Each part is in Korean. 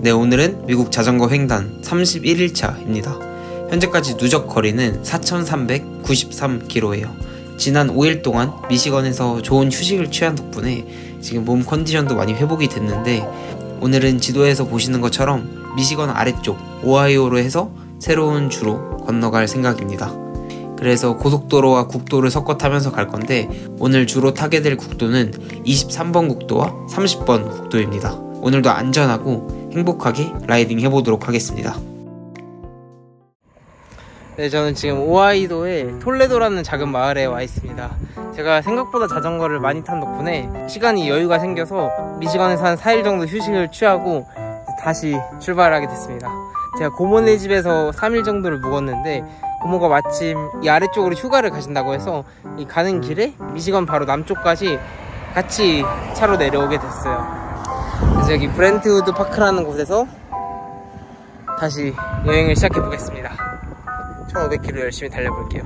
네, 오늘은 미국 자전거 횡단 31일차입니다. 현재까지 누적 거리는 4,393km예요. 지난 5일 동안 미시건에서 좋은 휴식을 취한 덕분에 지금 몸 컨디션도 많이 회복이 됐는데, 오늘은 지도에서 보시는 것처럼 미시건 아래쪽 오하이오로 해서 새로운 주로 건너갈 생각입니다. 그래서 고속도로와 국도를 섞어 타면서 갈 건데, 오늘 주로 타게 될 국도는 23번 국도와 30번 국도입니다. 오늘도 안전하고 행복하게 라이딩 해보도록 하겠습니다. 네, 저는 지금 오하이도의 톨레도라는 작은 마을에 와 있습니다. 제가 생각보다 자전거를 많이 탄 덕분에 시간이 여유가 생겨서 미시건에서 한 4일 정도 휴식을 취하고 다시 출발하게 됐습니다. 제가 고모네 집에서 3일 정도를 묵었는데, 고모가 마침 이 아래쪽으로 휴가를 가신다고 해서 이 가는 길에 미시건 바로 남쪽까지 같이 차로 내려오게 됐어요. 그래서 여기 브렌트우드 파크라는 곳에서 다시 여행을 시작해 보겠습니다. 1500km 열심히 달려볼게요.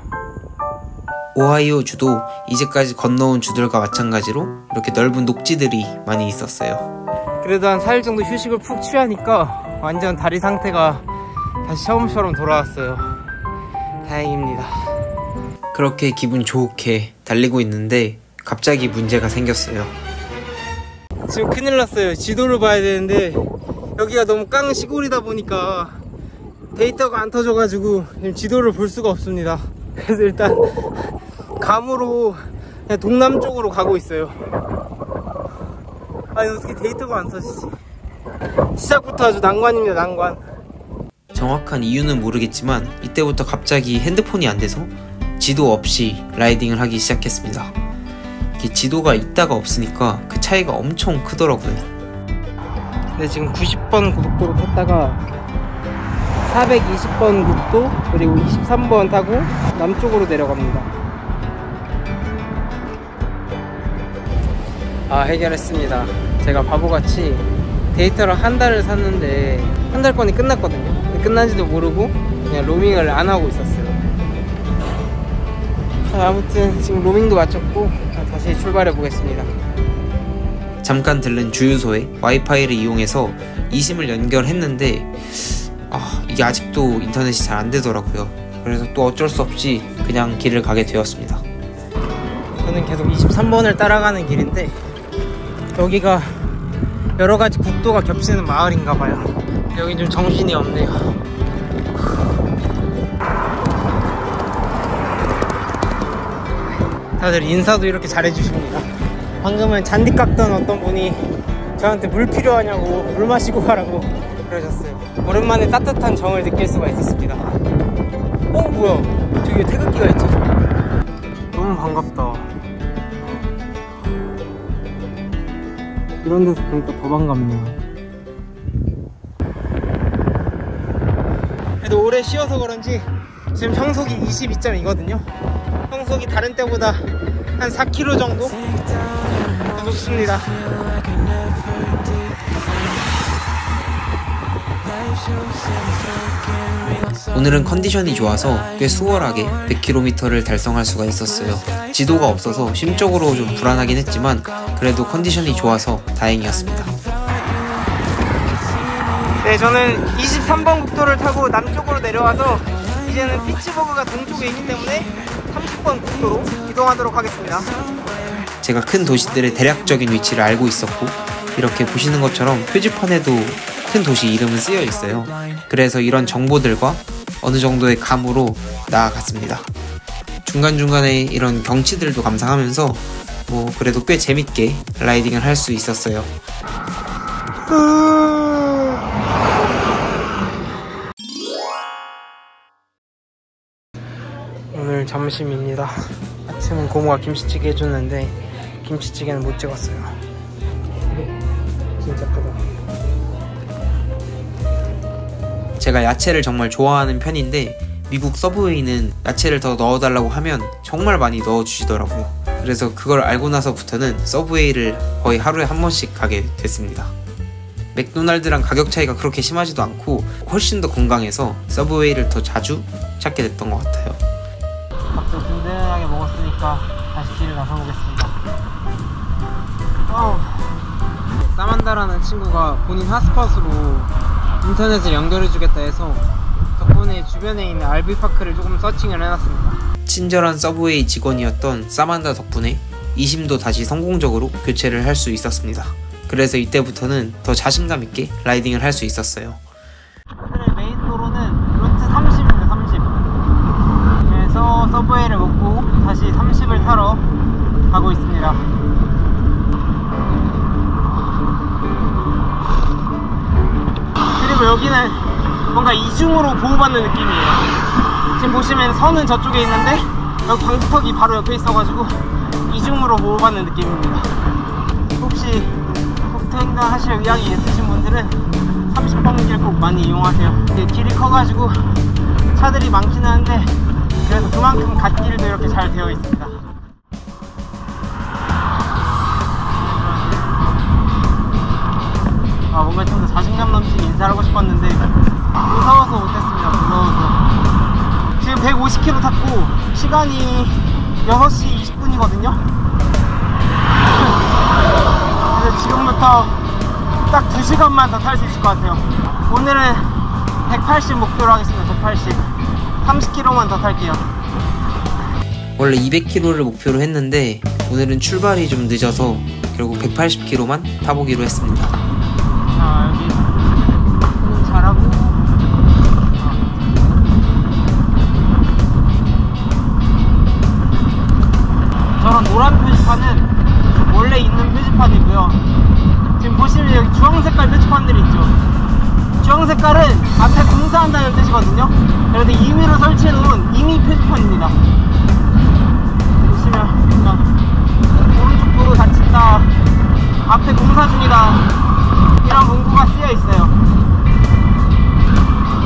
오하이오 주도 이제까지 건너온 주들과 마찬가지로 이렇게 넓은 녹지들이 많이 있었어요. 그래도 한 4일 정도 휴식을 푹 취하니까 완전 다리 상태가 다시 처음처럼 돌아왔어요. 다행입니다. 그렇게 기분 좋게 달리고 있는데 갑자기 문제가 생겼어요. 지금 큰일 났어요. 지도를 봐야 되는데 여기가 너무 깡 시골이다 보니까 데이터가 안 터져가지고 지도를 볼 수가 없습니다. 그래서 일단 감으로 그냥 동남쪽으로 가고 있어요. 아니, 어떻게 데이터가 안 터지지? 시작부터 아주 난관입니다. 난관. 정확한 이유는 모르겠지만 이때부터 갑자기 핸드폰이 안 돼서 지도 없이 라이딩을 하기 시작했습니다. 이게 지도가 있다가 없으니까 그 차이가 엄청 크더라고요. 네, 지금 90번 고속도로 탔다가 420번 국도 그리고 23번 타고 남쪽으로 내려갑니다. 해결했습니다. 제가 바보같이 데이터를 한 달을 샀는데 한 달 건이 끝났거든요. 끝난지도 모르고 그냥 로밍을 안 하고 있었어요. 아무튼 지금 로밍도 마쳤고 다시 출발해 보겠습니다. 잠깐 들른 주유소에 와이파이를 이용해서 이심을 연결했는데 이게 아직도 인터넷이 잘 안 되더라고요. 그래서 또 어쩔 수 없이 그냥 길을 가게 되었습니다. 저는 계속 23번을 따라가는 길인데 여기가 여러가지 국도가 겹치는 마을인가봐요. 여긴 좀 정신이 없네요. 다들 인사도 이렇게 잘해주십니다. 방금은 잔디 깎던 어떤 분이 저한테 물 필요하냐고 물 마시고 가라고 그러셨어요. 오랜만에 따뜻한 정을 느낄 수가 있었습니다. 뭐야, 저기 태극기가 있지? 너무 반갑다. 이런 데서 보니까 더 반갑네요. 그래도 오래 쉬어서 그런지 지금 형속이 22점이거든요 형속이 다른 때보다 한 4km 정도 더 높습니다. 오늘은 컨디션이 좋아서 꽤 수월하게 100km를 달성할 수가 있었어요. 지도가 없어서 심적으로 좀 불안하긴 했지만 그래도 컨디션이 좋아서 다행이었습니다. 네, 저는 23번 국도를 타고 남쪽으로 내려와서 이제는 피츠버그가 동쪽에 있기 때문에 30번 국도로 이동하도록 하겠습니다. 제가 큰 도시들의 대략적인 위치를 알고 있었고, 이렇게 보시는 것처럼 표지판에도 큰 도시 이름은 쓰여 있어요. 그래서 이런 정보들과 어느 정도의 감으로 나아갔습니다. 중간중간에 이런 경치들도 감상하면서 그래도 꽤 재밌게 라이딩을 할 수 있었어요. 오늘 점심입니다. 아침은 고모가 김치찌개 해줬는데 김치찌개는 못 찍었어요. 진짜 크다. 제가 야채를 정말 좋아하는 편인데 미국 서브웨이는 야채를 더 넣어달라고 하면 정말 많이 넣어주시더라고요. 그래서 그걸 알고 나서부터는 서브웨이를 거의 하루에 한 번씩 가게 됐습니다. 맥도날드랑 가격 차이가 그렇게 심하지도 않고 훨씬 더 건강해서 서브웨이를 더 자주 찾게 됐던 것 같아요. 밥도 든든하게 먹었으니까 다시 길을 나서보겠습니다. 싸만 한다라는 친구가 본인 핫스팟으로 인터넷을 연결해주겠다 해서 덕분에 주변에 있는 RV파크를 조금 서칭을 해놨습니다. 친절한 서브웨이 직원이었던 사만다 덕분에 이심도 다시 성공적으로 교체를 할 수 있었습니다. 그래서 이때부터는 더 자신감 있게 라이딩을 할 수 있었어요. 오늘의 메인 도로는 루트 30입니다. 30. 그래서 서브웨이를 먹고 다시 30을 타러 가고 있습니다. 그리고 여기는 뭔가 이중으로 보호받는 느낌이에요. 지금 보시면 선은 저쪽에 있는데 여기 방지턱이 바로 옆에 있어가지고 이중으로 보호받는 느낌입니다. 혹시 국토횡단 하실 의향이 있으신 분들은 30번 길 꼭 많이 이용하세요. 길이 커가지고 차들이 많기는 한데 그래서 그만큼 갓길도 이렇게 잘 되어 있습니다. 뭔가 좀 더 자신감 넘치게 인사를 하고 싶었는데 무서워서 못했습니다. 무서워서. 지금 150km 탔고 시간이 6시 20분이거든요 그래서 지금부터 딱 2시간만 더 탈 수 있을 것 같아요. 오늘은 180 목표로 하겠습니다. 180. 30km만 더 탈게요. 원래 200km를 목표로 했는데 오늘은 출발이 좀 늦어서 결국 180km만 타보기로 했습니다. 자, 여기 잘하고 저런 노란 표지판은 원래 있는 표지판이고요. 지금 보시면 여기 주황색깔 표지판들이 있죠. 주황색깔은 앞에 공사한다는 뜻이거든요. 그런데 임의로 설치해놓은 임의 표지판입니다. 보시면 오른쪽 도로 닫힌다, 앞에 공사 중이다, 이런 문구가 쓰여 있어요.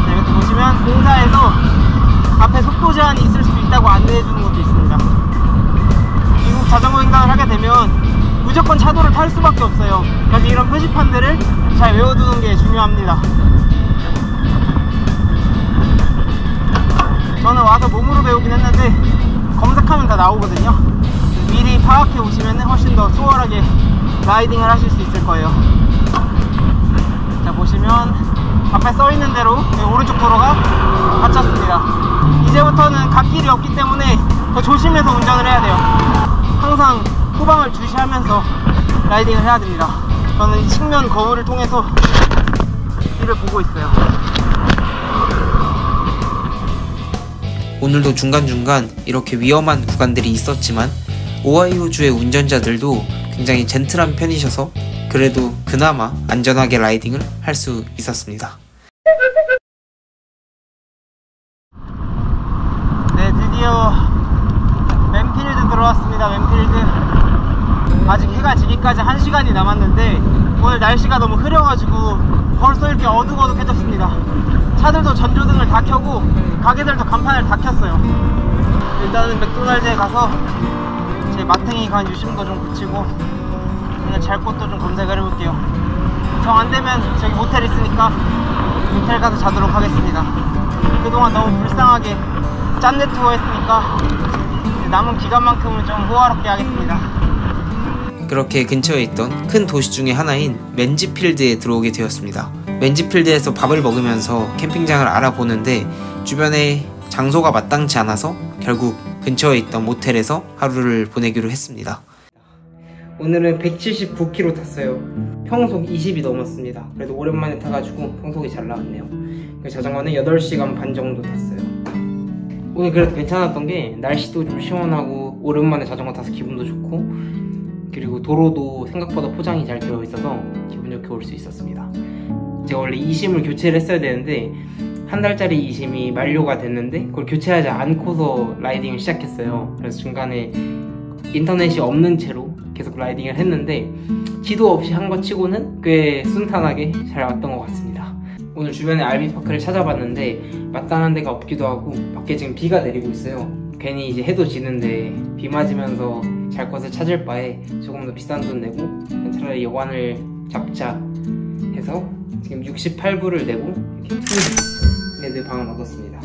네, 이렇게 보시면 공사에서 앞에 속도 제한이 있을 수도 있다고 안내해 주는 것도 있습니다. 미국 자전거 횡단을 하게 되면 무조건 차도를 탈 수밖에 없어요. 그래서 이런 표지판들을 잘 외워두는 게 중요합니다. 저는 와서 몸으로 배우긴 했는데 검색하면 다 나오거든요. 미리 파악해 오시면 훨씬 더 수월하게 라이딩을 하실 수 있을 거예요. 자, 보시면 앞에 써있는 대로 오른쪽 도로가 닫혔습니다. 이제부터는 갓길이 없기 때문에 더 조심해서 운전을 해야 돼요. 항상 후방을 주시하면서 라이딩을 해야 됩니다. 저는 이 측면 거울을 통해서 길을 보고 있어요. 오늘도 중간중간 이렇게 위험한 구간들이 있었지만 오하이오주의 운전자들도 굉장히 젠틀한 편이셔서 그래도 그나마 안전하게 라이딩을 할 수 있었습니다. 네, 드디어 맨필드 들어왔습니다. 맨필드. 아직 해가 지기까지 1시간이 남았는데 오늘 날씨가 너무 흐려가지고 벌써 이렇게 어둑어둑해졌습니다. 차들도 전조등을 다 켜고 가게들도 간판을 다 켰어요. 일단은 맥도날드에 가서 제 마탱이 간 유심도 좀 붙이고 그냥 잘 곳도 좀 검색을 해볼게요. 정 안되면 저기 모텔 있으니까 모텔 가서 자도록 하겠습니다. 그동안 너무 불쌍하게 짠내 투어 했으니까 남은 기간만큼은 좀 호화롭게 하겠습니다. 그렇게 근처에 있던 큰 도시 중에 하나인 맨지필드에 들어오게 되었습니다. 맨지필드에서 밥을 먹으면서 캠핑장을 알아보는데 주변에 장소가 마땅치 않아서 결국 근처에 있던 모텔에서 하루를 보내기로 했습니다. 오늘은 179km 탔어요. 평속 20이 넘었습니다. 그래도 오랜만에 타가지고 평속이 잘 나왔네요. 자전거는 8시간 반 정도 탔어요. 오늘 그래도 괜찮았던 게 날씨도 좀 시원하고 오랜만에 자전거 타서 기분도 좋고 그리고 도로도 생각보다 포장이 잘 되어 있어서 기분 좋게 올 수 있었습니다. 제가 원래 이심을 교체를 했어야 되는데 한 달짜리 이심이 만료가 됐는데 그걸 교체하지 않고서 라이딩을 시작했어요. 그래서 중간에 인터넷이 없는 채로 계속 라이딩을 했는데 지도 없이 한 것 치고는 꽤 순탄하게 잘 왔던 것 같습니다. 오늘 주변에 RV파크를 찾아봤는데 마땅한 데가 없기도 하고 밖에 지금 비가 내리고 있어요. 괜히 이제 해도 지는데 비 맞으면서 잘 곳을 찾을 바에 조금 더 비싼 돈 내고 차라리 여관을 잡자 해서 지금 68불을 내고 이렇게 투베드 방을 얻었습니다.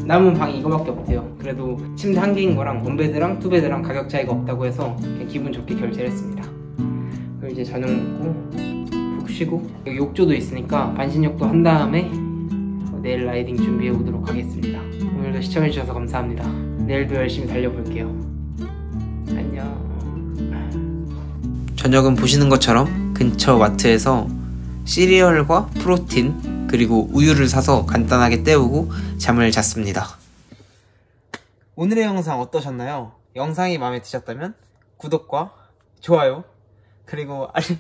남은 방이 이거밖에 없대요. 그래도 침대 한 개인 거랑 원베드랑 투베드랑 가격 차이가 없다고 해서 그냥 기분 좋게 결제를 했습니다. 그리고 이제 저녁 먹고 푹 쉬고 여기 욕조도 있으니까 반신욕도 한 다음에 내일 라이딩 준비해 보도록 하겠습니다. 오늘도 시청해주셔서 감사합니다. 내일도 열심히 달려볼게요. 안녕. 저녁은 보시는 것처럼 근처 마트에서 시리얼과 프로틴 그리고 우유를 사서 간단하게 때우고 잠을 잤습니다. 오늘의 영상 어떠셨나요? 영상이 마음에 드셨다면 구독과 좋아요 그리고 알림